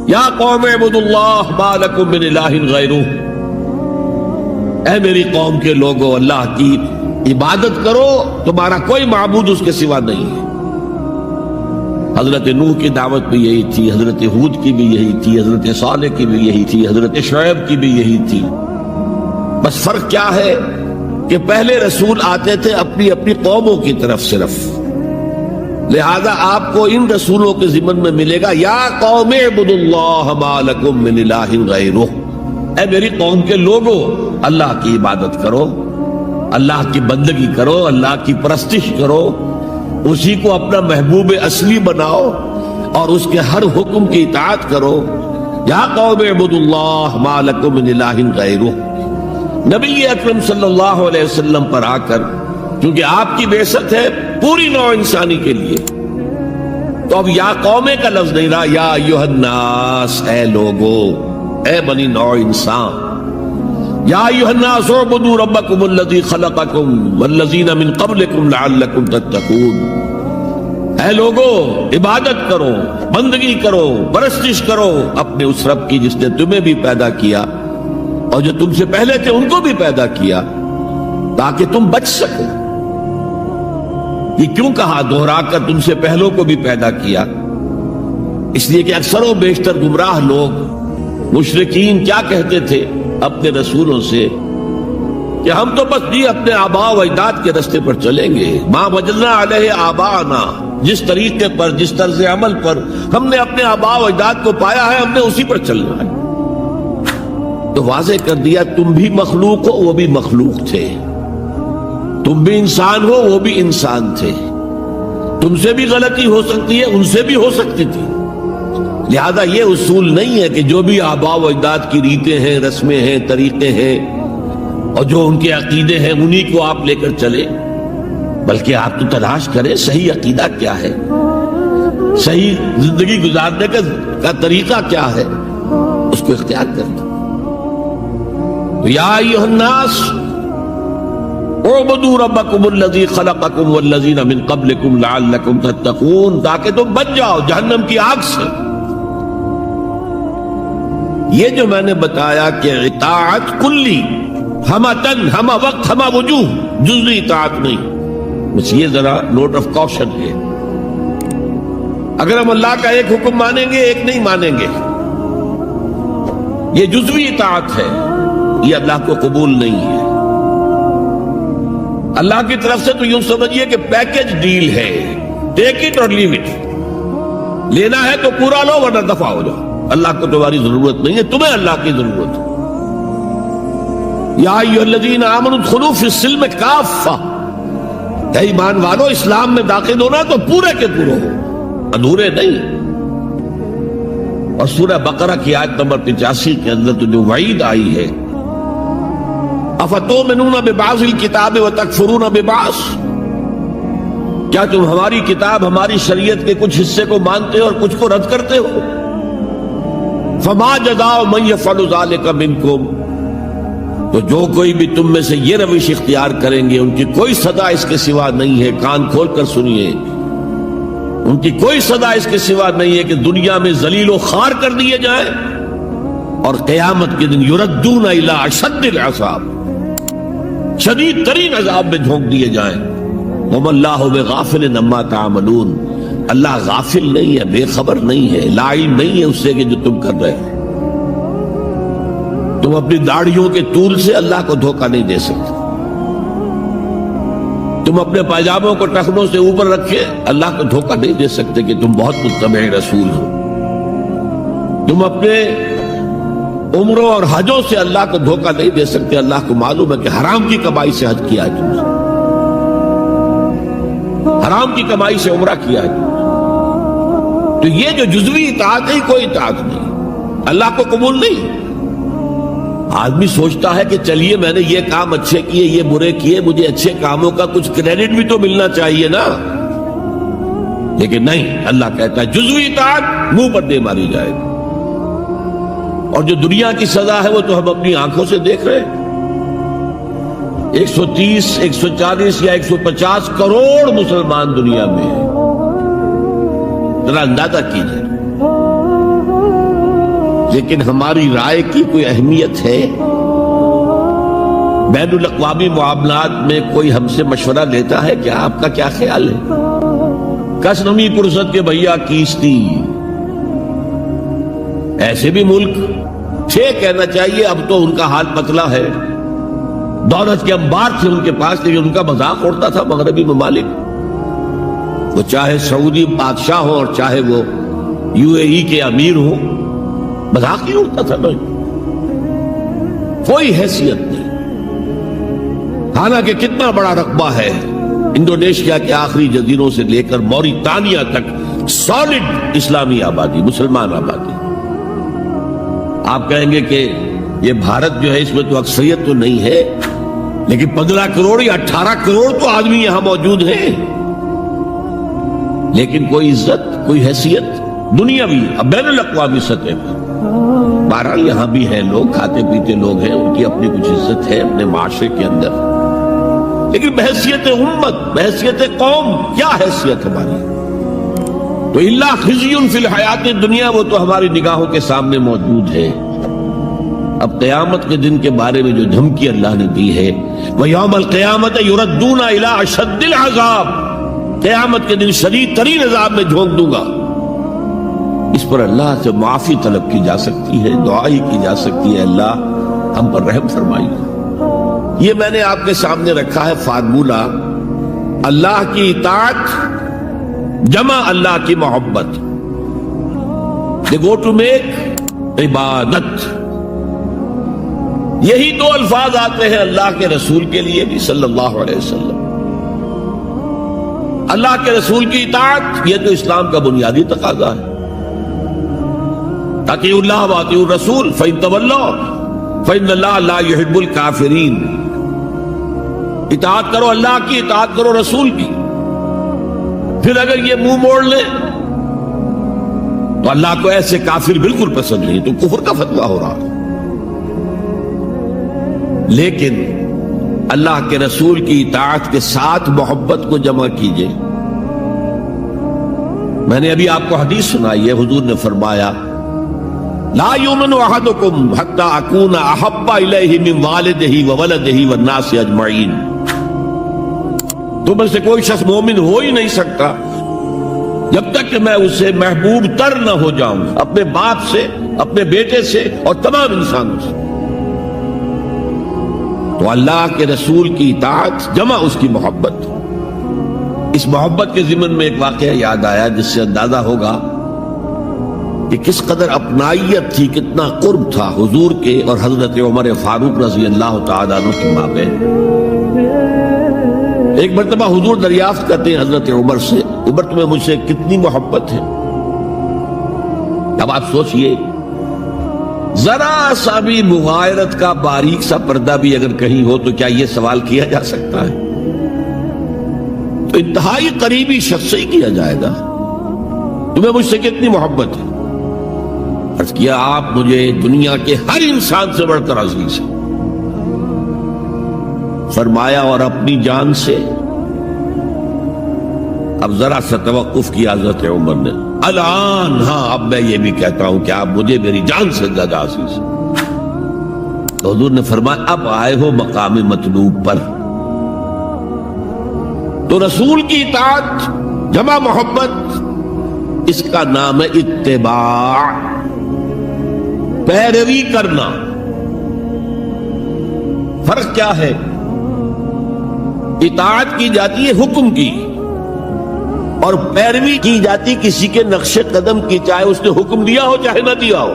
یا قوم اعبدوا اللہ ما لکم من الہ غیرہ، اے میری قوم کے لوگوں، اللہ کی عبادت کرو، تمہارا کوئی معبود اس کے سوا نہیں ہے۔ حضرت نوح کی دعوت بھی یہی تھی، حضرت ہود کی بھی یہی تھی، حضرت صالح کی بھی یہی تھی، حضرت شعیب کی بھی یہی تھی۔ بس فرق کیا ہے کہ پہلے رسول آتے تھے اپنی اپنی قوموں کی طرف صرف، لہذا آپ کو ان رسولوں کے ضمن میں ملے گا یا قوم اعبدوا اللہ ما لکم من الہ غیرہ، اے میری قوم کے لوگوں، اللہ کی عبادت کرو، اللہ کی بندگی کرو، اللہ کی پرستش کرو، اسی کو اپنا محبوب اصلی بناؤ اور اس کے ہر حکم کی اطاعت کرو۔ یا قوم اعبدوا اللہ ما لکم من الہ غیرہ۔ نبی اکرم صلی اللہ علیہ وسلم پر آ کر، کیونکہ آپ کی بعثت ہے پوری نوع انسانی کے لیے، تو اب یا قوم کا لفظ نہیں رہا، یا ایھا الناس، اے لوگو، اے بنی نوع انسان۔ یا ایھا الناس اعبدوا ربکم الذی خلقکم والذین من قبلکم لعلکم تتقون، اے لوگو عبادت کرو، بندگی کرو، پرستش کرو اپنے اس رب کی جس نے تمہیں بھی پیدا کیا اور جو تم سے پہلے تھے ان کو بھی پیدا کیا، تاکہ تم بچ سکو۔ یہ کیوں کہا دوہرا کر تم سے پہلوں کو بھی پیدا کیا؟ اس لیے کہ اکثر و بیشتر گمراہ لوگ، مشرکین کیا کہتے تھے اپنے رسولوں سے کہ ہم تو بس اپنے آباء و اجداد کے رستے پر چلیں گے، ما وجدنا علیہ آباءنا، جس طریقے پر، جس طرز عمل پر ہم نے اپنے آباء و اجداد کو پایا ہے ہم نے اسی پر چلنا ہے۔ تو واضح کر دیا تم بھی مخلوق ہو، وہ بھی مخلوق تھے، تم بھی انسان ہو، وہ بھی انسان تھے، تم سے بھی غلطی ہو سکتی ہے، ان سے بھی ہو سکتی تھی، لہذا یہ اصول نہیں ہے کہ جو بھی آباء و اجداد کی ریتیں ہیں، رسمیں ہیں، طریقے ہیں اور جو ان کے عقیدے ہیں انہی کو آپ لے کر چلے، بلکہ آپ تو تلاش کریں صحیح عقیدہ کیا ہے، صحیح زندگی گزارنے کا طریقہ کیا ہے، اس کو اختیار کریں۔ یا ایھا الناس اعبدوا ربکم الذی خلقکم والذین من قبلکم لعلکم تتقون، تاکہ تم بچ جاؤ جہنم کی آگ سے۔ یہ جو میں نے بتایا کہ اطاعت کلی، ہمہ تن، ہمہ وقت، ہمہ وجوہ، جزوی اطاعت نہیں، بس یہ ذرا نوٹ آف کوشن ہے۔ اگر ہم اللہ کا ایک حکم مانیں گے ایک نہیں مانیں گے، یہ جزوی اطاعت ہے، یہ اللہ کو قبول نہیں ہے۔ اللہ کی طرف سے تو یوں سمجھیے کہ پیکج ڈیل ہے، ٹیک اٹ اور لیو اٹ، لینا ہے تو پورا لو ورنہ دفع ہو جاؤ، اللہ کو تمہاری ضرورت نہیں ہے، تمہیں اللہ کی ضرورت ہے۔ یا ایھا الذین آمنوا ادخلوا فی السلم کافہ، اے ایمان والو اسلام میں داخل ہونا تو پورے کے پورے ہو، ادھورے نہیں۔ اور سورہ بقرہ کی آیت نمبر 85 کے اندر تو جو وعید آئی ہے، افتؤمنون ببعض الکتاب وتکفرون ببعض، کیا تم ہماری کتاب، ہماری شریعت کے کچھ حصے کو مانتے ہو اور کچھ کو رد کرتے ہو؟ فما جزاء من یفعل ذلک منکم، تو جو کوئی بھی تم میں سے یہ روش اختیار کریں گے ان کی کوئی سزا اس کے سوا نہیں ہے، کان کھول کر سنیے، ان کی کوئی سزا اس کے سوا نہیں ہے کہ دنیا میں ذلیل و خوار کر دیے جائیں اور قیامت کے دن یردون الی اشد العذاب، شدید ترین عذاب میں جھونک دیے جائیں۔ وما اللہ بغافل عما تعملون، اللہ غافل نہیں ہے، بے خبر نہیں ہے، لا علم نہیں ہے اس سے کہ جو تم کر رہے ہو۔ تم اپنی داڑھیوں کے طول سے اللہ کو دھوکہ نہیں دے سکتے، تم اپنے پائجاموں کو ٹخنوں سے اوپر رکھے اللہ کو دھوکہ نہیں دے سکتے کہ تم بہت متبع رسول ہو، تم اپنے عمروں اور حجوں سے اللہ کو دھوکہ نہیں دے سکتے، اللہ کو معلوم ہے کہ حرام کی کمائی سے حج کیا ہے تم نے، حرام کی کمائی سے عمرہ کیا ہے، تو یہ جو جزوی اطاعت ہے کوئی اطاعت نہیں، اللہ کو قبول نہیں۔ آدمی سوچتا ہے کہ چلیے میں نے یہ کام اچھے کیے، یہ برے کیے، مجھے اچھے کاموں کا کچھ کریڈٹ بھی تو ملنا چاہیے نا، لیکن نہیں، اللہ کہتا ہے جزوی اطاعت منہ پر دے ماری جائے گی، اور جو دنیا کی سزا ہے وہ تو ہم اپنی آنکھوں سے دیکھ رہے ہیں۔ 130، 140 یا 150 کروڑ مسلمان دنیا میں ہیں، ذرا اندازہ کیجئے، لیکن ہماری رائے کی کوئی اہمیت ہے؟ بین الاقوامی معاملات میں کوئی ہم سے مشورہ لیتا ہے کہ آپ کا کیا خیال ہے؟ کس نمی پرست کے بھیا کیستی، ایسے بھی ملک تھے کہنا چاہیے، اب تو ان کا حال پتلا ہے، دولت کے انبار تھے ان کے پاس، لیکن ان کا مذاق اڑتا تھا مغربی ممالک، وہ چاہے سعودی بادشاہ ہو اور چاہے وہ UAE کے امیر ہو، مذاق ہی اڑتا تھا، کوئی حیثیت نہیں۔ حالانکہ کتنا بڑا رقبہ ہے انڈونیشیا کے آخری جزیروں سے لے کر موریتانیہ تک، سالڈ اسلامی آبادی، مسلمان آبادی۔ آپ کہیں گے کہ یہ بھارت جو ہے اس میں تو اکثریت تو نہیں ہے، لیکن 15 کروڑ یا 18 کروڑ تو آدمی یہاں موجود ہیں، لیکن کوئی عزت، کوئی حیثیت دنیاوی اب بین الاقوامی سطح پر۔ بہرحال یہاں بھی ہیں لوگ، کھاتے پیتے لوگ ہیں، ان کی اپنی کچھ عزت ہے اپنے معاشرے کے اندر، لیکن بحیثیت امت، بحیثیت قوم کیا حیثیت ہماری؟ تو الا خزی فی الحیات دنیا، وہ تو ہماری نگاہوں کے سامنے موجود ہے۔ اب قیامت کے دن کے بارے میں جو دھمکی اللہ نے دی ہے، وَيَوْمَ الْقِيَامَةِ يُرَدُّونَ إِلَىٰ أَشَدِّ الْعَذَابِ، قیامت کے دن شدید ترین عذاب میں جھونک دوں گا۔ اس پر اللہ سے معافی طلب کی جا سکتی ہے، دعا ہی کی جا سکتی ہے، اللہ ہم پر رحم فرمائیے۔ یہ میں نے آپ کے سامنے رکھا ہے فارمولہ، اللہ کی اطاعت جمع اللہ کی محبت، they go to make عبادت۔ یہی دو الفاظ آتے ہیں اللہ کے رسول کے لیے بھی صلی اللہ علیہ وسلم۔ اللہ کے رسول کی اطاعت یہ تو اسلام کا بنیادی تقاضا ہے، اطیعوا اللہ واطیعوا الرسول فإن تولوا فإن اللہ لا يحب الکافرین۔ اطاعت کرو اللہ کی، اطاعت کرو رسول کی، پھر اگر یہ منہ موڑ لیں تو اللہ کو ایسے کافر بالکل پسند نہیں، تو کفر کا فتویٰ ہو رہا۔ لیکن اللہ کے رسول کی اطاعت کے ساتھ محبت کو جمع کیجئے۔ میں نے ابھی آپ کو حدیث سنائی ہے، حضور نے فرمایا لا یؤمن احدکم حتی اکون احب الیہ من والدہ وولدہ والناس اجمعین۔ تم میں سے کوئی شخص مومن ہو ہی نہیں سکتا جب تک کہ میں اسے محبوب تر نہ ہو جاؤں، اپنے باپ سے، اپنے بیٹے سے اور تمام انسانوں سے۔ تو اللہ کے رسول کی اطاعت جمع اس کی محبت۔ اس محبت کے ضمن میں ایک واقعہ یاد آیا جس سے اندازہ ہوگا کہ کس قدر اپنائیت تھی، کتنا قرب تھا حضور کے اور حضرت عمر فاروق رضی اللہ تعالیٰ عنہ کے مابین۔ ایک مرتبہ حضور دریافت کرتے ہیں حضرت عمر سے، عمر تمہیں مجھ سے کتنی محبت ہے؟ اب آپ سوچئے، ذرا سا بھی مغایرت کا باریک سا پردہ بھی اگر کہیں ہو تو کیا یہ سوال کیا جا سکتا ہے؟ تو انتہائی قریبی شخص سے ہی کیا جائے گا، تمہیں مجھ سے کتنی محبت ہے؟ عرض کیا آپ مجھے دنیا کے ہر انسان سے بڑھ کر عزیز ہیں۔ فرمایا اور اپنی جان سے؟ اب ذرا سا توقف کیا حضرت عمر نے، الان ہاں اب میں یہ بھی کہتا ہوں کہ آپ مجھے میری جان سے زیادہ عزیز ہیں۔ تو حضور نے فرمایا اب آئے ہو مقام مطلوب پر۔ تو رسول کی اطاعت جمع محبت، اس کا نام ہے اتباع، پیروی کرنا۔ فرق کیا ہے؟ اطاعت کی جاتی ہے حکم کی، اور پیروی کی جاتی کسی کے نقش قدم کی، چاہے اس نے حکم دیا ہو چاہے نہ دیا ہو،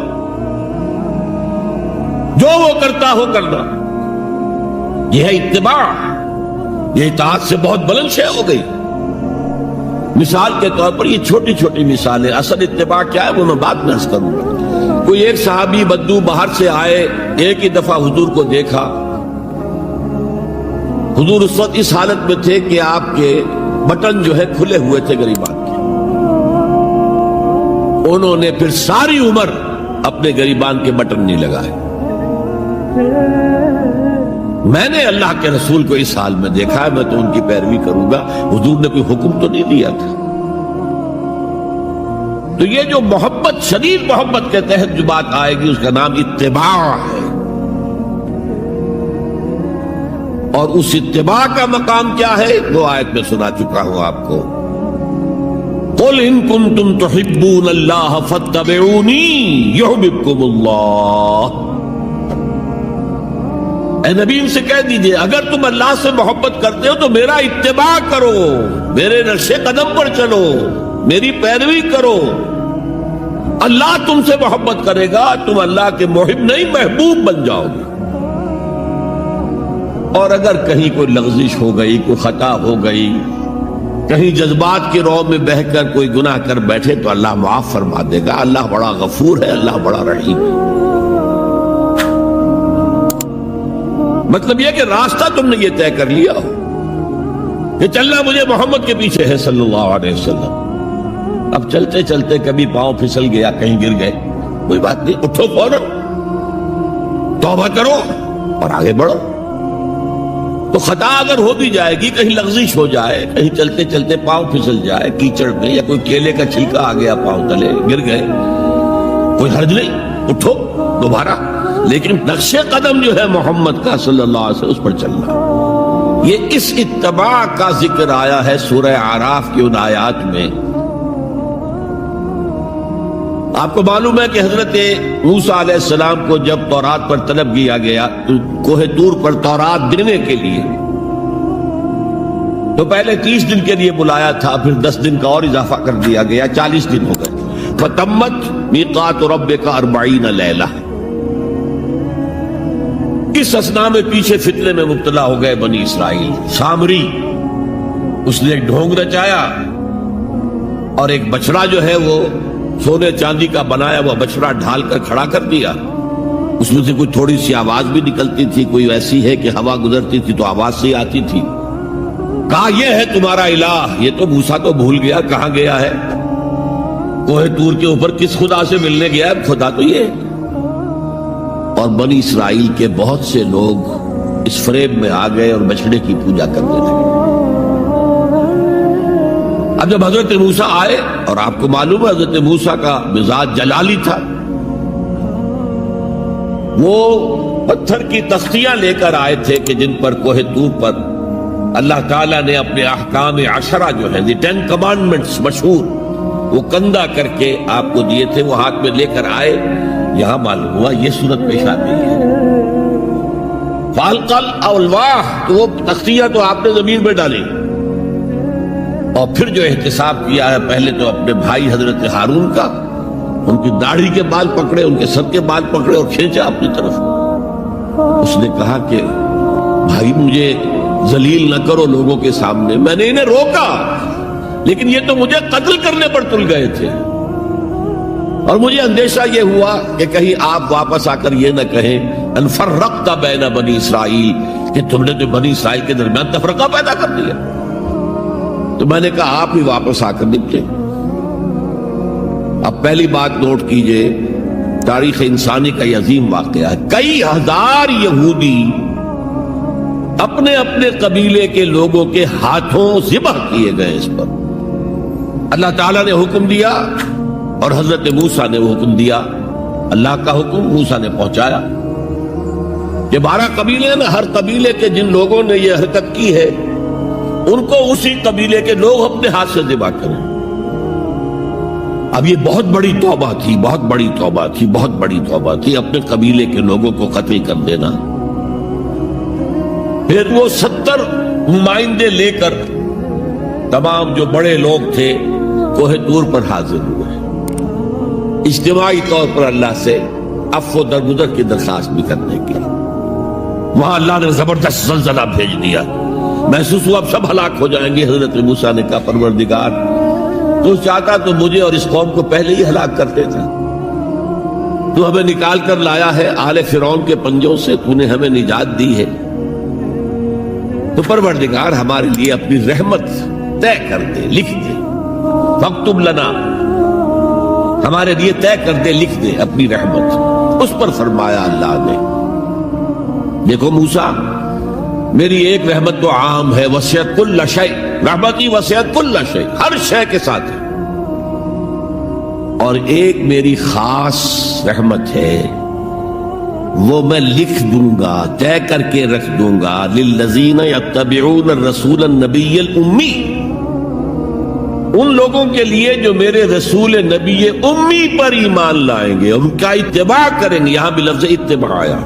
جو وہ کرتا ہو کرنا، یہ ہے اتباع۔ یہ اطاعت سے بہت بلند شے ہو گئی۔ مثال کے طور پر یہ چھوٹی چھوٹی مثالیں، اصل اتباع کیا ہے وہ میں بعد میں عرض کروں گا۔ کوئی ایک صحابی بدو باہر سے آئے، ایک ہی دفعہ حضور کو دیکھا، حضور اس وقت اس حالت میں تھے کہ آپ کے بٹن جو ہے کھلے ہوئے تھے گریبان کے، انہوں نے پھر ساری عمر اپنے گریبان کے بٹن نہیں لگائے۔ میں نے اللہ کے رسول کو اس حال میں دیکھا ہے، میں تو ان کی پیروی کروں گا، حضور نے کوئی حکم تو نہیں دیا تھا۔ تو یہ جو محبت محبت، شدید محبت کے تحت جو بات آئے گی اس کا نام اتباع ہے، اور اس اتباع کا مقام کیا ہے وہ آیت میں سنا چکا ہوں آپ کو. قل ان کنتم تحبون اللہ فاتبعونی یحببکم اللہ. اے نبی ان سے کہہ دیجئے اگر تم اللہ سے محبت کرتے ہو تو میرا اتباع کرو، میرے نقش قدم پر چلو، میری پیروی کرو. اللہ تم سے محبت کرے گا، تم اللہ کے محب نہیں محبوب بن جاؤ گے. اور اگر کہیں کوئی لغزش ہو گئی، کوئی خطا ہو گئی، کہیں جذبات کی رو میں بہہ کر کوئی گناہ کر بیٹھے تو اللہ معاف فرما دے گا. اللہ بڑا غفور ہے، اللہ بڑا رحیم ہے. مطلب یہ کہ راستہ تم نے یہ طے کر لیا ہو کہ چلنا مجھے محمد کے پیچھے ہے صلی اللہ علیہ وسلم. اب چلتے چلتے کبھی پاؤں پھسل گیا، کہیں گر گئے، کوئی بات نہیں، اٹھو فوراً، توبہ کرو اور آگے بڑھو. تو خطا اگر ہو بھی جائے گی، کہیں لغزش ہو جائے، کہیں چلتے چلتے پاؤں پھسل جائے کیچڑ میں، یا کوئی کیلے کا چھلکا آ گیا پاؤں تلے، گر گئے، کوئی حرج نہیں، اٹھو دوبارہ. لیکن نقش قدم جو ہے محمد کا صلی اللہ علیہ وسلم اس پر چلنا. یہ اس اتباع کا ذکر آیا ہے سورہ اعراف کی ان آیات میں. آپ کو معلوم ہے کہ حضرت موسیٰ علیہ السلام کو جب تورات پر طلب کیا گیا کوہ طور پر تورات دینے کے لیے، تو پہلے 30 دن کے لیے بلایا تھا، پھر 10 دن کا اور اضافہ کر دیا گیا، 40 دن ہو گئے. فَتَمَّتْ مِيقَاتُ رَبِّكَ 40 لَيْلَةً. اس اسنا میں پیچھے فتنے میں مبتلا ہو گئے بنی اسرائیل. سامری اس نے ایک ڈھونگ رچایا اور ایک بچڑا جو ہے وہ سونے چاندی کا بنایا ہوا بچڑا ڈھال کر کھڑا کر دیا. اس میں سے کوئی تھوڑی سی آواز بھی نکلتی تھی، کوئی ایسی ہے کہ ہوا گزرتی تھی تو آواز سے آتی تھی. کہا یہ ہے تمہارا الہ. یہ تو موسیٰ تو بھول گیا کہاں گیا ہے، کوہ طور کے اوپر کس خدا سے ملنے گیا ہے، خدا تو یہ ہے. اور بنی اسرائیل کے بہت سے لوگ اس فریب میں آ گئے اور بچڑے کی پوجا کرنے لگے. اب جب حضرت موسیٰ آئے، اور آپ کو معلوم ہے حضرت موسیٰ کا مزاج جلالی تھا، وہ پتھر کی تختیاں لے کر آئے تھے کہ جن پر کوہ طور پر اللہ تعالیٰ نے اپنے احکام 10 جو ہیں 10 کمانڈمنٹس مشہور، وہ کندہ کر کے آپ کو دیے تھے، وہ ہاتھ میں لے کر آئے. یہاں معلوم ہوا یہ صورت پیش آتی ہے. فالقل الواح، تو وہ تختیاں تو آپ نے زمین میں ڈالی، اور پھر جو احتساب کیا ہے پہلے تو اپنے بھائی حضرت ہارون کا، ان کی داڑھی کے بال پکڑے، ان کے سر کے بال پکڑے اور کھینچا اپنی طرف. اس نے کہا کہ بھائی مجھے ذلیل نہ کرو لوگوں کے سامنے، میں نے انہیں روکا لیکن یہ تو مجھے قتل کرنے پر تل گئے تھے. اور مجھے اندیشہ یہ ہوا کہ کہیں آپ واپس آ کر یہ نہ کہیں ان فرقت بین بنی اسرائیل، کہ تم نے تو بنی اسرائیل کے درمیان تفرقہ پیدا کر دیا. تو میں نے کہا آپ ہی واپس آ کر نپٹیں. اب پہلی بات نوٹ کیجئے، تاریخ انسانی کا یہ عظیم واقعہ ہے. کئی ہزار یہودی اپنے اپنے قبیلے کے لوگوں کے ہاتھوں ذبح کیے گئے. اس پر اللہ تعالیٰ نے حکم دیا اور حضرت موسیٰ نے وہ حکم دیا. اللہ کا حکم موسیٰ نے پہنچایا. یہ 12 قبیلے ہیں نا، ہر قبیلے کے جن لوگوں نے یہ حرکت کی ہے ان کو اسی قبیلے کے لوگ اپنے ہاتھ سے ذبح کریں. اب یہ بہت بڑی توبہ تھی، بہت بڑی توبہ تھی، بہت بڑی توبہ تھی، اپنے قبیلے کے لوگوں کو قتل کر دینا. پھر وہ 70 نمائندے لے کر تمام جو بڑے لوگ تھے کوہ طور پر حاضر ہوئے، اجتماعی طور پر اللہ سے عفو درگزر کی درخواست بھی کرنے کی. وہاں اللہ نے زبردست زلزلہ بھیج دیا، محسوس ہوا اب سب ہلاک ہو جائیں گے. حضرت موسیٰ نے کہا پروردگار تو چاہتا تو مجھے اور اس قوم کو پہلے ہی ہلاک کرتے تھے، تو ہمیں نکال کر لایا ہے آل فرعون کے پنجوں سے، تو نے ہمیں نجات دی ہے، تو پروردگار ہمارے لیے اپنی رحمت طے کر دے، لکھ دے. فاکتب لنا، ہمارے لیے طے کر دے، لکھ دے اپنی رحمت. اس پر فرمایا اللہ نے دیکھو موسیٰ میری ایک رحمت تو عام ہے، وسعت کل شیء، رحمتی وسعت کل شیء، ہر شے کے ساتھ ہے. اور ایک میری خاص رحمت ہے، وہ میں لکھ دوں گا، طے کر کے رکھ دوں گا، للذین یتبعون الرسول النبی الامی، ان لوگوں کے لیے جو میرے رسول نبی امی پر ایمان لائیں گے، ان کا اتباع کریں گے۔ یہاں بھی لفظ اتباع آیا،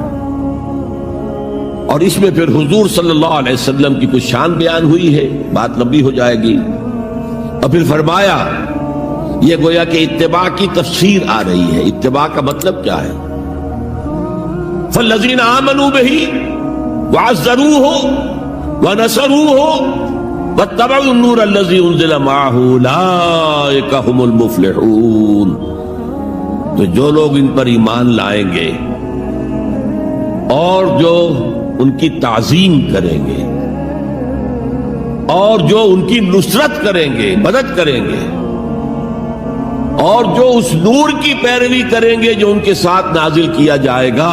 اور اس میں پھر حضور صلی اللہ علیہ وسلم کی کچھ شان بیان ہوئی ہے، بات لمبی ہو جائے گی، اور پھر فرمایا یہ گویا کہ اتباع کی تفسیر آ رہی ہے۔ اتباع کا مطلب کیا ہے؟ فالذین آمنوا بہ وعزروہ ونصروہ واتبعوا النور الذی انزل معہ اولئک ھم المفلحون۔ تو جو لوگ ان پر ایمان لائیں گے اور جو ان کی تعظیم کریں گے اور جو ان کی نصرت کریں گے، مدد کریں گے، اور جو اس نور کی پیروی کریں گے جو ان کے ساتھ نازل کیا جائے گا،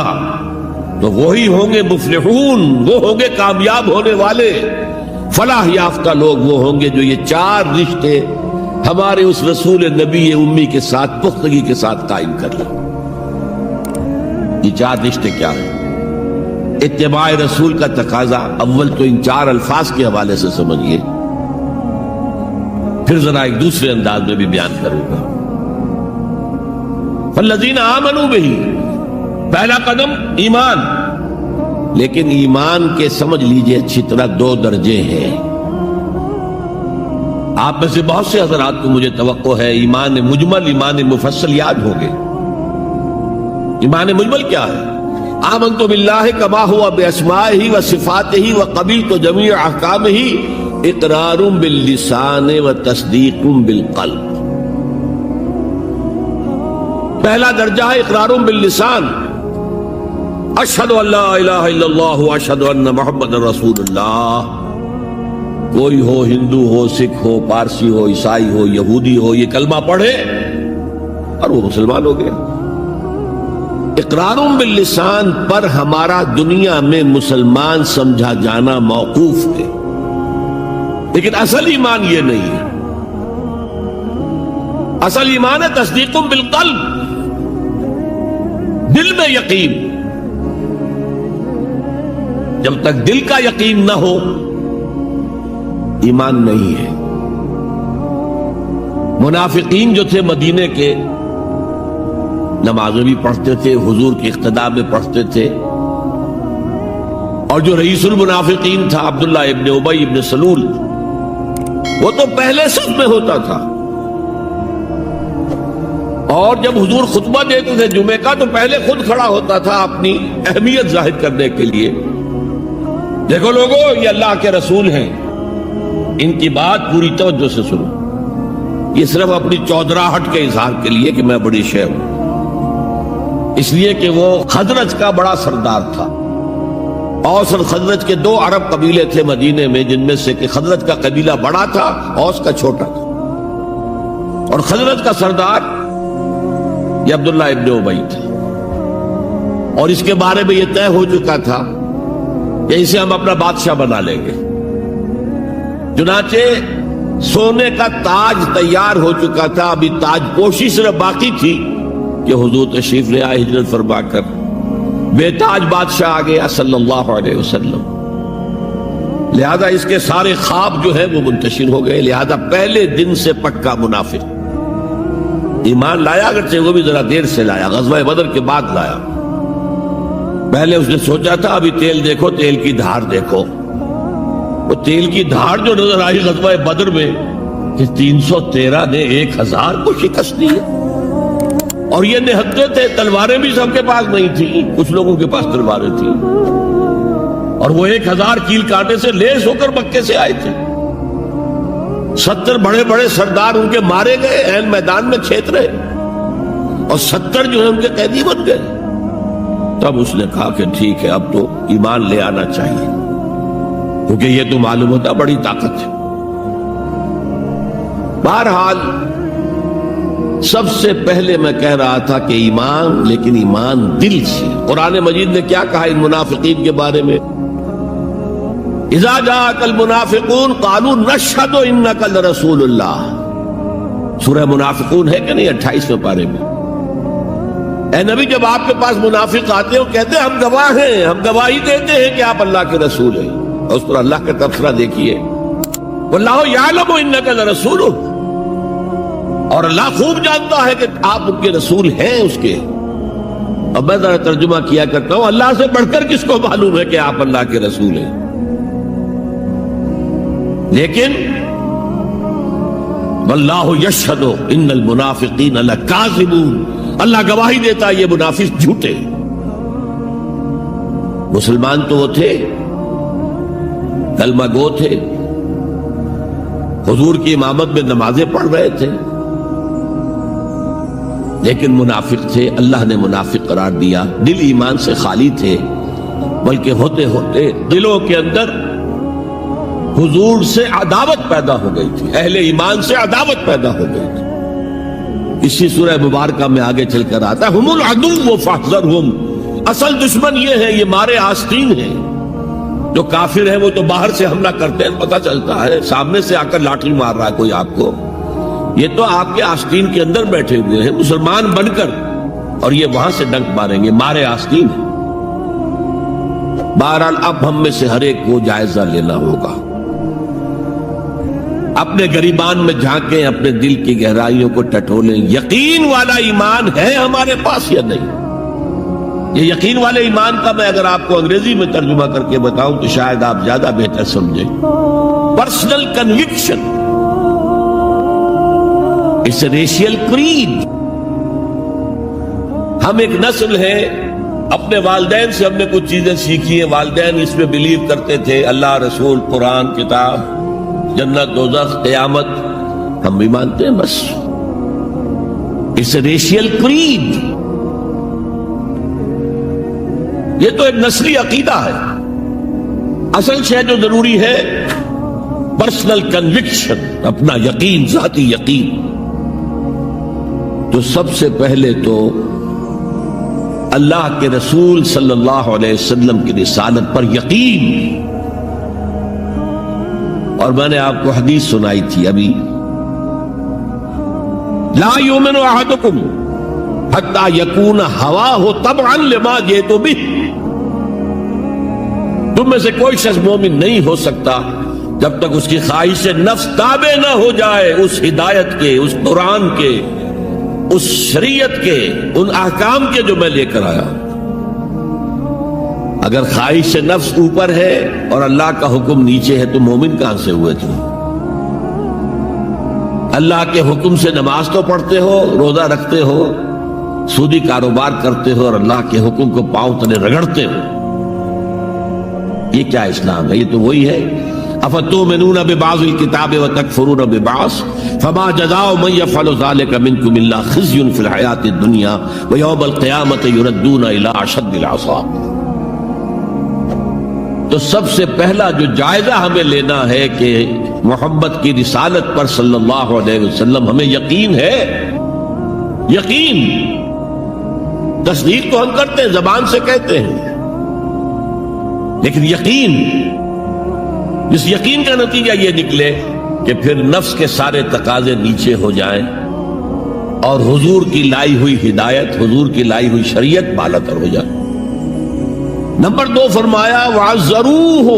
تو وہی ہوں گے مفلحون، وہ ہوں گے کامیاب ہونے والے، فلاح یافتہ لوگ وہ ہوں گے جو یہ چار رشتے ہمارے اس رسول نبی امی کے ساتھ پختگی کے ساتھ قائم کر لیں۔ یہ چار رشتے کیا ہیں؟ اتباع رسول کا تقاضا اول تو ان چار الفاظ کے حوالے سے سمجھیے، پھر ذرا ایک دوسرے انداز میں بھی بیان کروں گا۔ فالذین آمنوا بہ، پہلا قدم ایمان، لیکن ایمان کے سمجھ لیجئے اچھی طرح دو درجے ہیں۔ آپ میں سے بہت سے حضرات کو مجھے توقع ہے ایمان مجمل، ایمان مفصل یاد ہوں گے۔ ایمان مجمل کیا ہے؟ آمنت باللہ کما ہوا باسمائہ وصفاتہ وقبلت جمیع احکامہ اقرار باللسان وتصدیق بالقلب۔ پہلا درجہ ہے اقرار باللسان، اشہد ان لا الہ الا اللہ واشہد ان محمد رسول اللہ۔ کوئی ہو، ہندو ہو، سکھ ہو، پارسی ہو، عیسائی ہو، یہودی ہو، یہ کلمہ پڑھے اور وہ مسلمان ہو گیا۔ اقرار باللسان پر ہمارا دنیا میں مسلمان سمجھا جانا موقوف ہے، لیکن اصل ایمان یہ نہیں ہے۔ اصل ایمان ہے تصدیق بالقلب، دل میں یقین۔ جب تک دل کا یقین نہ ہو ایمان نہیں ہے۔ منافقین جو تھے مدینے کے، نمازیں بھی پڑھتے تھے، حضور کی اقتداء میں پڑھتے تھے، اور جو رئیس المنافقین تھا عبداللہ ابن ابی ابن سلول، وہ تو پہلے صف میں ہوتا تھا، اور جب حضور خطبہ دیتے تھے جمعے کا تو پہلے خود کھڑا ہوتا تھا اپنی اہمیت ظاہر کرنے کے لیے۔ دیکھو لوگو، یہ اللہ کے رسول ہیں، ان کی بات پوری توجہ سے سنو۔ یہ صرف اپنی چودراہٹ کے اظہار کے لیے کہ میں بڑی شے ہوں، اس لیے کہ وہ خزرج کا بڑا سردار تھا۔ اوس اور خزرج کے دو عرب قبیلے تھے مدینے میں، جن میں سے کہ خزرج کا قبیلہ بڑا تھا، اوس کا چھوٹا تھا، اور خزرج کا سردار یہ عبداللہ ابن ابی تھا، اور اس کے بارے میں یہ طے ہو چکا تھا کہ اسے ہم اپنا بادشاہ بنا لیں گے۔ چنانچہ سونے کا تاج تیار ہو چکا تھا، ابھی تاج پوشی صرف باقی تھی کہ حضور تشریف لے آئے ہجرت فرما کر۔ بے تاج بادشاہ آ گیا صلی اللہ علیہ وسلم، لہذا اس کے سارے خواب جو ہے وہ منتشر ہو گئے، لہذا پہلے دن سے پکا منافق۔ ایمان لایا اگرچہ وہ بھی ذرا دیر سے لایا، غزوہ بدر کے بعد لایا۔ پہلے اس نے سوچا تھا ابھی تیل دیکھو، تیل کی دھار دیکھو۔ وہ تیل کی دھار جو نظر آئی غزوہ بدر میں کہ 313 نے 1000 کو شکست دی، اور یہ نہتے تھے، تلواریں بھی سب کے پاس نہیں تھیں، کچھ لوگوں کے پاس تلواریں تھیں، اور وہ 1000 کیل کانٹے سے لیس ہو کر مکے سے آئے تھے۔ 70 بڑے بڑے سردار ان کے مارے گئے، عین میدان میں چھیت رہے، اور 70 جو ہے ان کے قیدی بن گئے۔ تب اس نے کہا کہ ٹھیک ہے، اب تو ایمان لے آنا چاہیے، کیونکہ یہ تو معلوم ہوتا بڑی طاقت ہے۔ بہرحال سب سے پہلے میں کہہ رہا تھا کہ ایمان، لیکن ایمان دل سے۔ قرآن مجید نے کیا کہا ان منافقین کے بارے میں؟ اذا جاءك المنافقون قالوا نشهد انك لرسول اللہ۔ سورہ منافقون ہے کہ نہیں 28ویں پارے میں؟ اے نبی جب آپ کے پاس منافق آتے ہیں کہتے ہیں ہم گواہ ہیں، ہم گواہی دیتے ہیں کہ آپ اللہ کے رسول ہیں، اور اس پر اللہ کا تبصرہ دیکھیے واللہ یعلم انک لرسولہ، اور اللہ خوب جانتا ہے کہ آپ ان کے رسول ہیں اس کے۔ اب میں ذرا ترجمہ کیا کرتا ہوں، اللہ سے بڑھ کر کس کو معلوم ہے کہ آپ اللہ کے رسول ہیں؟ لیکن واللہ یشہد ان المنافقین لکاذبون، اللہ گواہی دیتا ہے یہ منافق جھوٹے۔ مسلمان تو وہ تھے، کلمہ گو تھے، حضور کی امامت میں نمازیں پڑھ رہے تھے، لیکن منافق تھے، اللہ نے منافق قرار دیا۔ دل ایمان سے خالی تھے، بلکہ ہوتے ہوتے دلوں کے اندر حضور سے عداوت پیدا ہو گئی تھی، اہل ایمان سے عداوت پیدا ہو گئی تھی۔ اسی سورہ مبارکہ میں آگے چل کر آتا ہے ہم العدو فاحذرہم، اصل دشمن یہ ہے، یہ مارے آستین ہیں۔ جو کافر ہے وہ تو باہر سے حملہ کرتے ہیں، پتہ چلتا ہے، سامنے سے آ کر لاٹھی مار رہا ہے کوئی آپ کو، یہ تو آپ کے آستین کے اندر بیٹھے ہوئے ہیں مسلمان بن کر، اور یہ وہاں سے ڈنک ماریں گے، مارے آستین ہیں۔ بہرحال اب ہم میں سے ہر ایک کو جائزہ لینا ہوگا، اپنے گریبان میں جھانکیں، اپنے دل کی گہرائیوں کو ٹٹولیں، یقین والا ایمان ہے ہمارے پاس یا نہیں؟ یہ یقین والے ایمان کا میں اگر آپ کو انگریزی میں ترجمہ کر کے بتاؤں تو شاید آپ زیادہ بہتر سمجھیں۔ Personal conviction, it's a racial creed. ہم ایک نسل ہے، اپنے والدین سے ہم نے کچھ چیزیں سیکھی ہیں، والدین اس میں بلیو کرتے تھے، اللہ، رسول، قرآن، کتاب، جنت، دوزخ، قیامت، ہم بھی مانتے ہیں، بس اٹس اے ریشیل کریڈ۔ یہ تو ایک نسلی عقیدہ ہے۔ اصل شے جو ضروری ہے پرسنل کنوکشن، اپنا یقین، ذاتی یقین۔ تو سب سے پہلے تو اللہ کے رسول صلی اللہ علیہ وسلم کی رسالت پر یقین۔ اور میں نے آپ کو حدیث سنائی تھی ابھی، لا یؤمن احدکم حتی یکون ہواہ تبعا لما جئت بہ، تم میں سے کوئی شخص مومن نہیں ہو سکتا جب تک اس کی خواہش نفس تابع نہ ہو جائے اس ہدایت کے، اس قرآن کے، اس شریعت کے، ان احکام کے جو میں لے کر آیا۔ اگر خواہش نفس اوپر ہے اور اللہ کا حکم نیچے ہے تو مومن کہاں سے ہوئے تم؟ اللہ کے حکم سے نماز تو پڑھتے ہو، روزہ رکھتے ہو، سودی کاروبار کرتے ہو، اور اللہ کے حکم کو پاؤں تلے رگڑتے ہو۔ یہ کیا اسلام ہے؟ یہ تو وہی ہے افتؤمنون ببعض الکتاب وتکفرون ببعض فما جزاء من يفعل ذلك منكم الا خزي في الحياة الدنيا ويوم القيامة يردون الى اشد العذاب۔ تو سب سے پہلا جو جائزہ ہمیں لینا ہے کہ محمد کی رسالت پر صلی اللہ علیہ وسلم ہمیں یقین ہے۔ یقین، تصدیق تو ہم کرتے ہیں، زبان سے کہتے ہیں، لیکن یقین، اس یقین کا نتیجہ یہ نکلے کہ پھر نفس کے سارے تقاضے نیچے ہو جائیں اور حضور کی لائی ہوئی ہدایت، حضور کی لائی ہوئی شریعت بالاتر ہو جائے۔ نمبر 2 فرمایا وَعَزَّرُوهُ،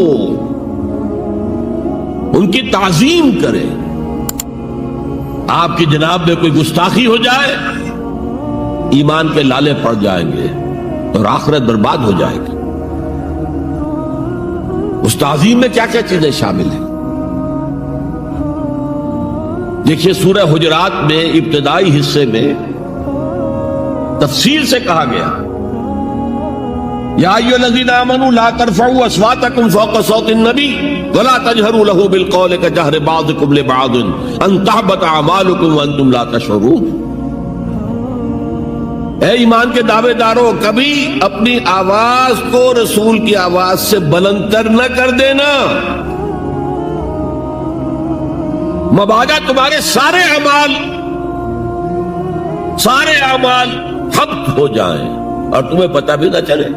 ان کی تعظیم کرے۔ آپ کی جناب میں کوئی گستاخی ہو جائے، ایمان کے لالے پڑ جائیں گے اور آخرت برباد ہو جائے گی۔ اس تعظیم میں کیا کیا چیزیں شامل ہیں؟ دیکھیے سورہ حجرات میں ابتدائی حصے میں تفصیل سے کہا گیا یا ایھا الذین آمنوا لا ترفعوا اصواتکم فوق صوت النبی ولا تجہروا له بالقول کجہر بعضکم لبعض ان تحبط اعمالکم وانتم لا تشعرون۔ اے ایمان کے دعوے داروں، کبھی اپنی آواز کو رسول کی آواز سے بلند تر نہ کر دینا، مبادا تمہارے سارے اعمال حبط ہو جائیں اور تمہیں پتہ بھی نہ چلے۔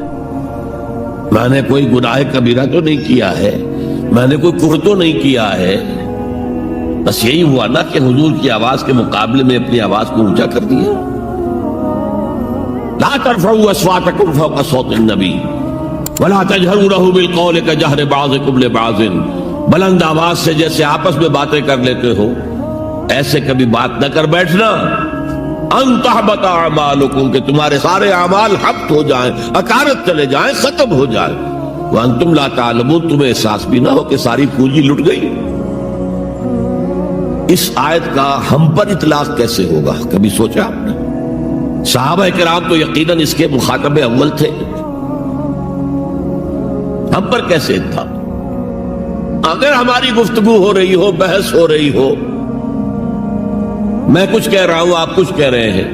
میں نے کوئی گناہ کبیرہ تو نہیں کیا ہے، میں نے کوئی کفر تو نہیں کیا ہے، بس یہی ہوا نا کہ حضور کی آواز کے مقابلے میں اپنی آواز کو اونچا کر دیا. لا ترفعوا اصواتکم فوق صوت النبی ولا تجہروا له بالقول کجہر بعضکم لبعض. بلند آواز سے جیسے آپس میں باتیں کر لیتے ہو ایسے کبھی بات نہ کر بیٹھنا. ان تحبط اعمالکم کہ تمہارے سارے اعمال حبط ہو جائیں, اکارت چلے جائیں, ختم ہو جائیں. وانتم لا تعلمون تمہیں احساس بھی نہ ہو کہ ساری پونجی لٹ گئی. اس آیت کا ہم پر اطلاق کیسے ہوگا, کبھی سوچا آپ نے؟ صحابہ کرام تو یقیناً اس کے مخاطب اول تھے, ہم پر کیسے تھا؟ اگر ہماری گفتگو ہو رہی ہو, بحث ہو رہی ہو, میں کچھ کہہ رہا ہوں, آپ کچھ کہہ رہے ہیں,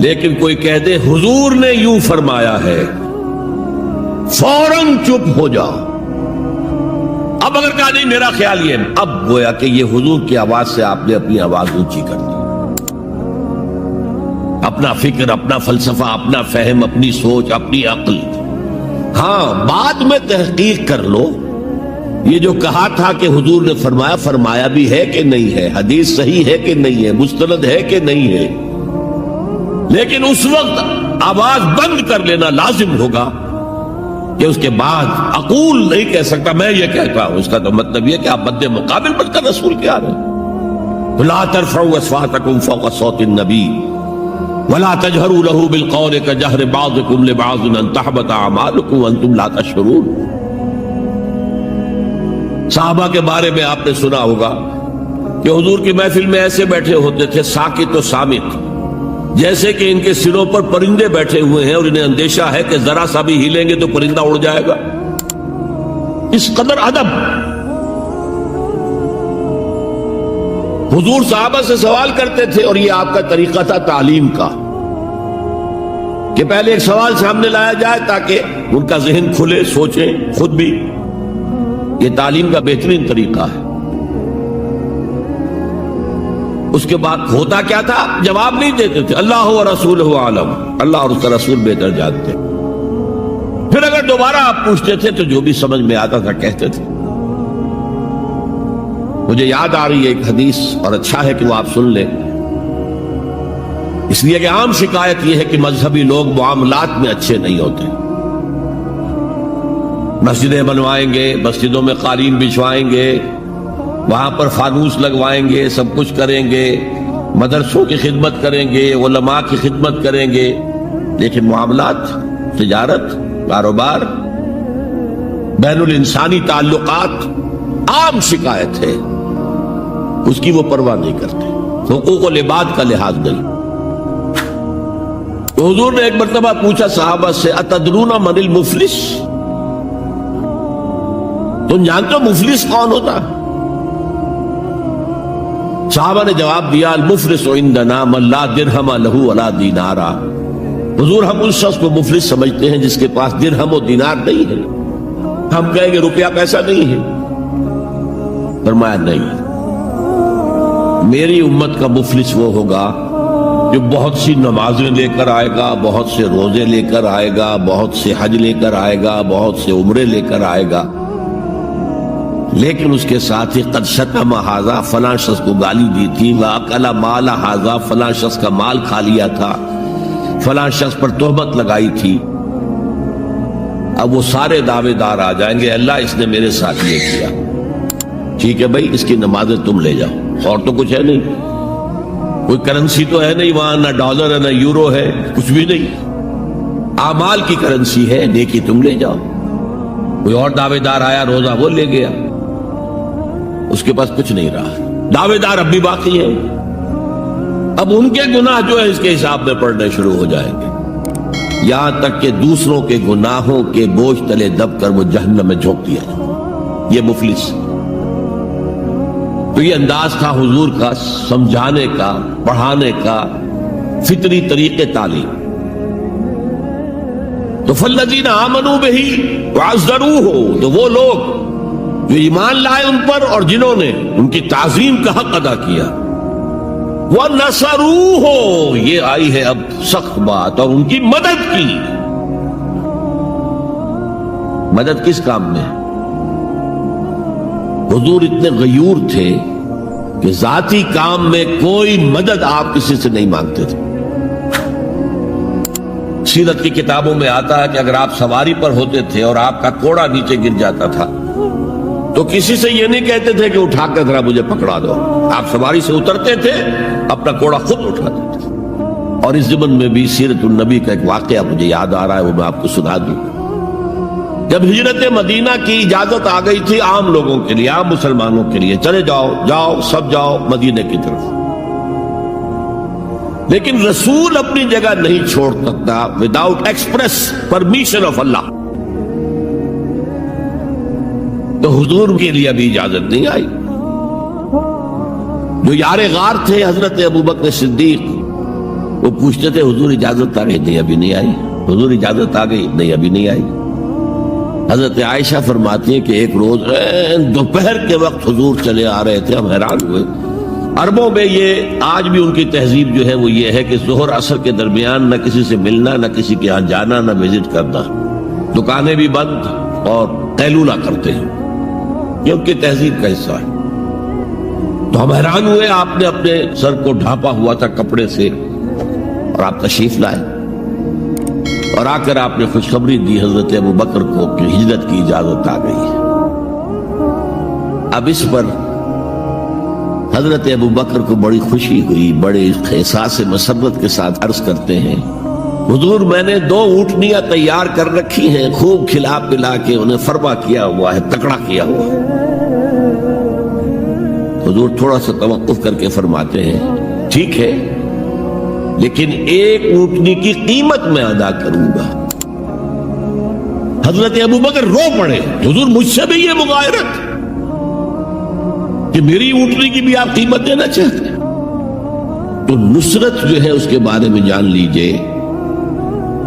لیکن کوئی کہہ دے حضور نے یوں فرمایا ہے, فوراً چپ ہو جاؤ. اب اگر کہا نہیں میرا خیال یہ, اب گویا کہ یہ حضور کی آواز سے آپ نے اپنی آواز اونچی کر دی. اپنا فکر, اپنا فلسفہ, اپنا فہم, اپنی سوچ, اپنی عقل. ہاں بعد میں تحقیق کر لو یہ جو کہا تھا کہ حضور نے فرمایا, فرمایا بھی ہے کہ نہیں ہے, حدیث صحیح ہے کہ نہیں ہے, مستند ہے کہ نہیں ہے. لیکن اس وقت آواز بند کر لینا لازم ہوگا کہ اس کے بعد اقول نہیں کہہ سکتا میں یہ کہتا ہوں. اس کا تو مطلب یہ کہ آپ بد مقابل بن کر رسول کے آ رہے ہیں. لا ترفعوا اصواتکم فوق صوت النبی ولا تجہروا له بالقول کجہر بعضکم لبعض ان تحبط اعمالکم وانتم لا تشعرون. صحابہ کے بارے میں آپ نے سنا ہوگا کہ حضور کی محفل میں ایسے بیٹھے ہوتے تھے ساکت و صامت, جیسے کہ ان کے سروں پر پرندے بیٹھے ہوئے ہیں اور انہیں اندیشہ ہے کہ ذرا سا بھی ہلیں گے تو پرندہ اڑ جائے گا. اس قدر ادب. حضور صحابہ سے سوال کرتے تھے اور یہ آپ کا طریقہ تھا تعلیم کا کہ پہلے ایک سوال سامنے لایا جائے تاکہ ان کا ذہن کھلے, سوچیں خود بھی. یہ تعلیم کا بہترین طریقہ ہے. اس کے بعد ہوتا کیا تھا, جواب نہیں دیتے تھے, اللہ و رسولہ عالم, اللہ اور اس کا رسول بہتر جانتے. پھر اگر دوبارہ آپ پوچھتے تھے تو جو بھی سمجھ میں آتا تھا کہتے تھے. مجھے یاد آ رہی ہے ایک حدیث, اور اچھا ہے کہ وہ آپ سن لیں, اس لیے کہ عام شکایت یہ ہے کہ مذہبی لوگ معاملات میں اچھے نہیں ہوتے. مسجدیں بنوائیں گے, مسجدوں میں قالین بچھوائیں گے, وہاں پر فانوس لگوائیں گے, سب کچھ کریں گے, مدرسوں کی خدمت کریں گے, علماء کی خدمت کریں گے, لیکن معاملات, تجارت, کاروبار, بین الانسانی تعلقات, عام شکایت ہے, اس کی وہ پرواہ نہیں کرتے. حقوق العباد کا لحاظ نہیں. تو حضور نے ایک مرتبہ پوچھا صحابہ سے, اتدرون من المفلس, تم جانتے ہو مفلس کون ہوتا؟ صحابہ نے جواب دیا, المفلس عندنا من لا درہم لہ ولا دینارا. حضور ہم اس شخص کو مفلس سمجھتے ہیں جس کے پاس درہم و دینار نہیں ہے. ہم کہیں گے روپیہ پیسہ نہیں ہے. فرمایا نہیں, میری امت کا مفلس وہ ہوگا جو بہت سی نمازیں لے کر آئے گا, بہت سے روزے لے کر آئے گا, بہت سے حج لے کر آئے گا, بہت سے عمرے لے کر آئے گا, لیکن اس کے ساتھ ہی قد شتم ھذا, فلاں شخص کو گالی دی تھی, واکل مال ھذا, فلاں شخص کا مال کھا لیا تھا, فلاں شخص پر تہمت لگائی تھی. اب وہ سارے دعوے دار آ جائیں گے, اللہ اس نے میرے ساتھ یہ کیا. ٹھیک ہے بھائی, اس کی نمازیں تم لے جاؤ, اور تو کچھ ہے نہیں, کوئی کرنسی تو ہے نہیں وہاں, نہ ڈالر ہے نہ یورو ہے, کچھ بھی نہیں, اعمال کی کرنسی ہے, نیکی تم لے جاؤ. کوئی اور دعوے دار آیا, روزہ وہ لے گیا, اس کے پاس کچھ نہیں رہا. دعوے دار اب بھی باقی ہیں, اب ان کے گناہ جو ہے اس کے حساب میں پڑنے شروع ہو جائیں گے, یہاں تک کہ دوسروں کے گناہوں کے بوجھ تلے دب کر وہ جہنم میں جھونک دیا جائے. یہ مفلس. تو یہ انداز تھا حضور کا سمجھانے کا, پڑھانے کا, فطری طریقے تعلیم. تو فالذین آمنوا بہ وعزروہ, تو وہ لوگ جو ایمان لائے ان پر اور جنہوں نے ان کی تعظیم کا حق ادا کیا. وَنَصَرُوهُ, یہ آئی ہے اب سخت بات, اور ان کی مدد کی. مدد کس کام میں؟ حضور اتنے غیور تھے کہ ذاتی کام میں کوئی مدد آپ کسی سے نہیں مانگتے تھے. سیرت کی کتابوں میں آتا ہے کہ اگر آپ سواری پر ہوتے تھے اور آپ کا کوڑا نیچے گر جاتا تھا تو کسی سے یہ نہیں کہتے تھے کہ اٹھا کر ذرا مجھے پکڑا دو. آپ سواری سے اترتے تھے, اپنا کوڑا خود اٹھاتے تھے. اور اس ضمن میں بھی سیرت النبی کا ایک واقعہ مجھے یاد آ رہا ہے, وہ میں آپ کو سنا دوں. جب ہجرت مدینہ کی اجازت آ گئی تھی عام لوگوں کے لیے, عام مسلمانوں کے لیے, چلے جاؤ سب جاؤ مدینہ کی طرف, لیکن رسول اپنی جگہ نہیں چھوڑ سکتا وداؤٹ ایکسپریس پرمیشن آف اللہ. تو حضور کے لیے ابھی اجازت نہیں آئی. جو یار غار تھے حضرت ابوبکر صدیق, وہ پوچھتے تھے حضور اجازت آ گئی؟ نہیں ابھی نہیں آئی. حضور اجازت آ گئی؟ نہیں ابھی نہیں آئی. حضرت عائشہ فرماتی ہیں کہ ایک روز دوپہر کے وقت حضور چلے آ رہے تھے, ہم حیران ہوئے. عربوں میں یہ آج بھی ان کی تہذیب جو ہے وہ یہ ہے کہ ظہر عصر کے درمیان نہ کسی سے ملنا, نہ کسی کے یہاں جانا, نہ وزٹ کرنا, دکانیں بھی بند اور قیلولہ کرتے ہیں. یہ ان کی تہذیب کا حصہ ہے. تو ہم حیران ہوئے, آپ نے اپنے سر کو ڈھانپا ہوا تھا کپڑے سے اور آپ تشریف لائے, اور آ کر آپ نے خوشخبری دی حضرت ابوبکر کو کہ ہجرت کی اجازت آ گئی ہے. اب اس پر حضرت ابوبکر کو بڑی خوشی ہوئی, بڑے احساس مسرت کے ساتھ عرض کرتے ہیں, حضور میں نے 2 اونٹنیاں تیار کر رکھی ہیں, خوب کھلا پلا کے انہیں فرما کیا ہوا ہے, تکڑا کیا ہوا ہے. حضور تھوڑا سا توقف کر کے فرماتے ہیں ٹھیک ہے, لیکن 1 اونٹنی کی قیمت میں ادا کروں گا. حضرت ابوبکر رو پڑے, حضور مجھ سے بھی یہ مغایرت کہ میری اونٹنی کی بھی آپ قیمت دینا چاہتے ہیں. تو نصرت جو ہے اس کے بارے میں جان لیجئے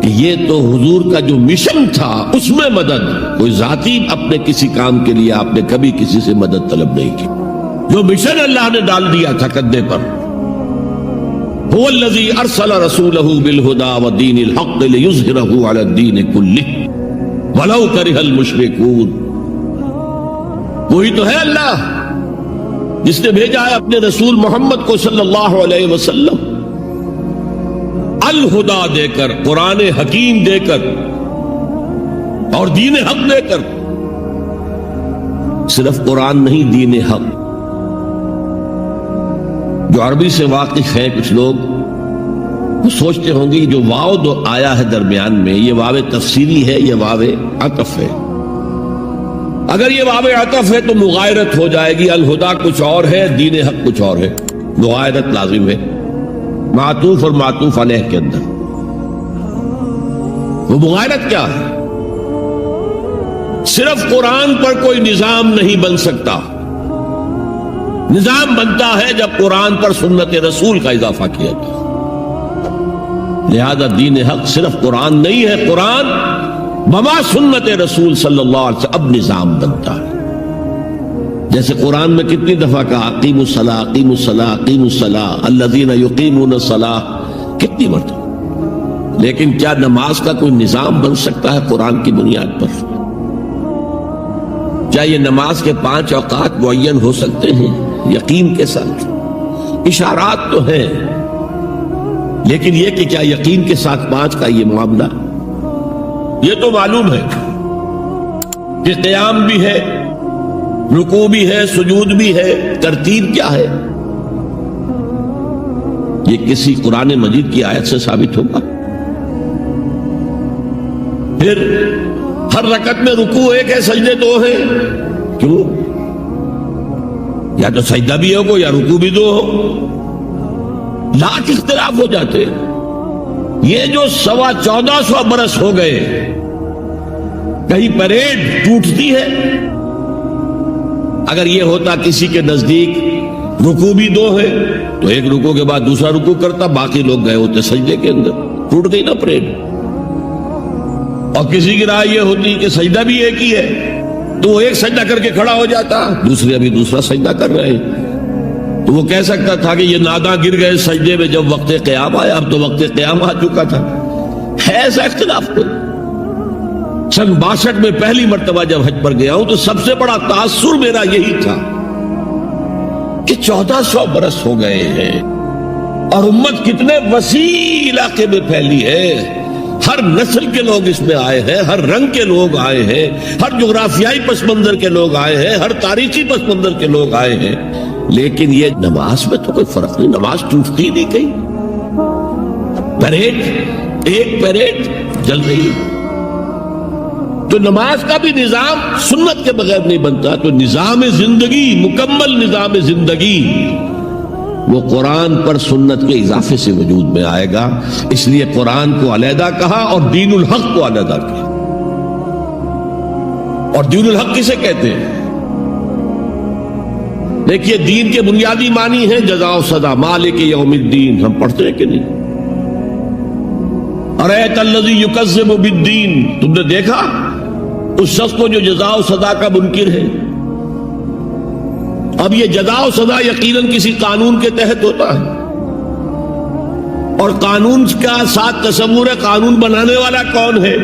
کہ یہ تو حضور کا جو مشن تھا اس میں مدد, کوئی ذاتی اپنے کسی کام کے لیے آپ نے کبھی کسی سے مدد طلب نہیں کی. جو مشن اللہ نے ڈال دیا تھا کندھے پر, هو الذي ارسل رسوله بالهدى ودين الحق ليظهره على الدين كله ولو كره المشركون. وہی تو ہے اللہ جس نے بھیجا ہے اپنے رسول محمد کو صلی اللہ علیہ وسلم الہدا دے کر, قرآن حکیم دے کر اور دین حق دے کر. صرف قرآن نہیں, دین حق. جو عربی سے واقف ہیں کچھ لوگ وہ سوچتے ہوں گے جو واو دو آیا ہے درمیان میں, یہ واو تفسیری ہے, یہ واو عطف ہے. اگر یہ واو عطف ہے تو مغایرت ہو جائے گی. الہدا کچھ اور ہے, دین حق کچھ اور ہے, مغایرت لازم ہے معطوف اور معطوف علیہ کے اندر. وہ مغایرت کیا ہے؟ صرف قرآن پر کوئی نظام نہیں بن سکتا. نظام بنتا ہے جب قرآن پر سنت رسول کا اضافہ کیا جائے. لہذا دین حق صرف قرآن نہیں ہے, قرآن بما سنت رسول صلی اللہ علیہ وسلم اب نظام بنتا ہے. جیسے قرآن میں کتنی دفعہ کہا اقیموا الصلاۃ اقیموا الصلاۃ اقیموا الصلاۃ الذین یقیمون الصلاۃ, کتنی مرتبہ. لیکن کیا نماز کا کوئی نظام بن سکتا ہے قرآن کی بنیاد پر؟ کیا یہ نماز کے 5 اوقات معین ہو سکتے ہیں یقین کے ساتھ؟ اشارات تو ہیں, لیکن یہ کہ کیا یقین کے ساتھ 5 کا یہ معاملہ, یہ تو معلوم ہے کہ قیام بھی ہے, رکوع بھی ہے, سجود بھی ہے, ترتیب کیا ہے؟ یہ کسی قرآن مجید کی آیت سے ثابت ہوگا؟ پھر ہر رکعت میں رکوع 1 ہے, سجدے 2 ہیں. کیوں؟ یا تو سجدہ بھی ہو یا رکوع بھی 2 ہو. لاکھ اختلاف ہو جاتے. یہ جو 1450 برس ہو گئے, کہیں پریڈ ٹوٹتی ہے. اگر یہ ہوتا کسی کے نزدیک رکوع بھی 2 ہے تو ایک رکوع کے بعد دوسرا رکوع کرتا, باقی لوگ گئے ہوتے سجدے کے اندر, ٹوٹ گئی نا پریڈ. اور کسی کی رائے یہ ہوتی کہ سجدہ بھی ایک ہی ہے تو وہ ایک سجدہ کر کے کھڑا ہو جاتا, دوسرے ابھی دوسرا سجدہ کر رہے ہیں, تو وہ کہہ سکتا تھا کہ یہ ناداں گر گئے سجدے میں جب وقت قیام آیا, اب تو وقت قیام آ چکا تھا. ہے ایسا اختلاف کوئی؟ سن 62 میں پہلی مرتبہ جب حج پر گیا ہوں تو سب سے بڑا تاثر میرا یہی تھا کہ 1400 برس ہو گئے ہیں اور امت کتنے وسیع علاقے میں پھیلی ہے. ہر نسل کے لوگ اس میں آئے ہیں، ہر رنگ کے لوگ آئے ہیں، ہر جغرافیائی پس منظر کے لوگ آئے ہیں، ہر تاریخی پس منظر کے لوگ آئے ہیں. لیکن یہ نماز میں تو کوئی فرق نہیں، نماز ٹوٹتی نہیں کہیں. ایک پیریڈ جل رہی ہے. تو نماز کا بھی نظام سنت کے بغیر نہیں بنتا. تو نظام زندگی، مکمل نظام زندگی، وہ قرآن پر سنت کے اضافے سے وجود میں آئے گا. اس لیے قرآن کو علیحدہ کہا اور دین الحق کو علیحدہ کیا. اور دین الحق کسے کہتے ہیں؟ دیکھیے، دین کے بنیادی معنی ہیں جزا و سزا، مالک یوم الدین. ہم پڑھتے ہیں کہ نہیں؟ ارایت الذی یکذب بالدین، تم نے دیکھا اس شخص کو جو جزا و سزا کا منکر ہے. اب یہ جزا و سزا یقیناً کسی قانون کے تحت ہوتا ہے، اور قانون کا ساتھ تصور ہے قانون بنانے والا کون ہے.